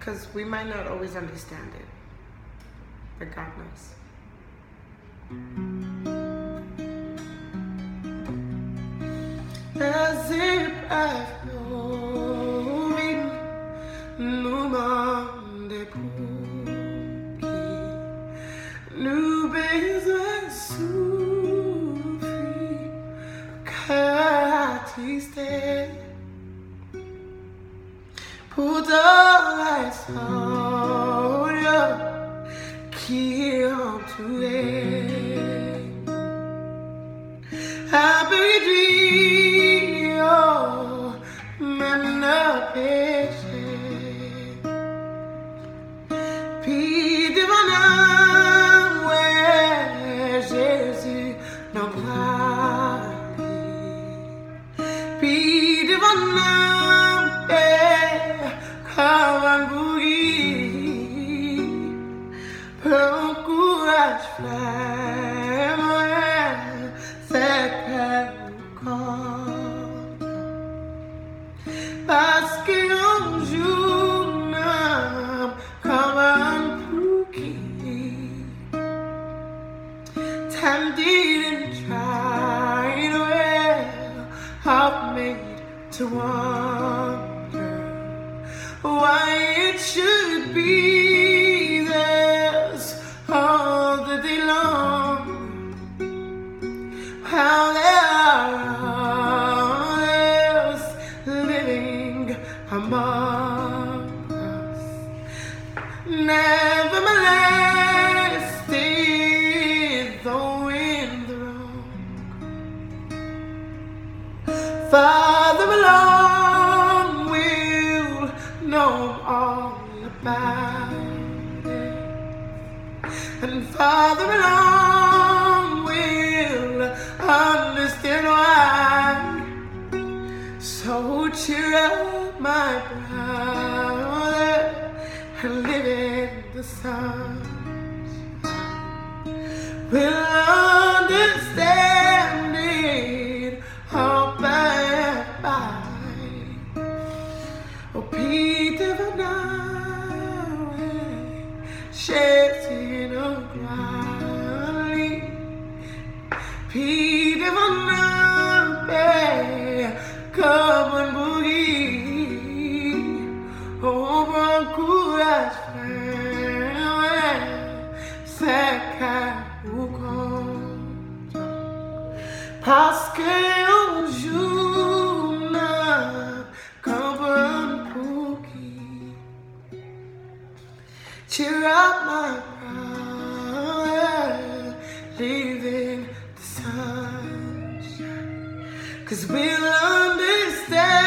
Because we might not always understand it, but God knows. As if I've known no monde puki, no besoin souffrir, catiste, pourtant la soeur qui entourait, habitué au même péché, puis devant nous, ouais, Jésus nous parle, puis devant nous, comme un bouilli, un courage flamme, c'est qu'un corps. Parce qu'un jour, comme un bouquet, time didn't try to help me to wonder why it should be this all the day long. How there are others living among us, never molested though in the wrong. Father alone will know all about it, and Father alone will understand why. So cheer up, my brother, and live in the sunshine. We'll understand it all by and by. Oh, Peter Van Dyke, shedding a glory. Peter Van Dyke, come and boogie. Oh, bon courage, frère, c'est qu'à vous compte. Parce qu'un jour, comme un boogie. Cheer up, my brother, leaving the sunshine, 'cause we'll understand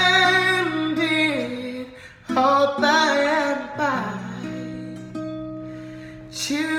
it all by and by. Cheer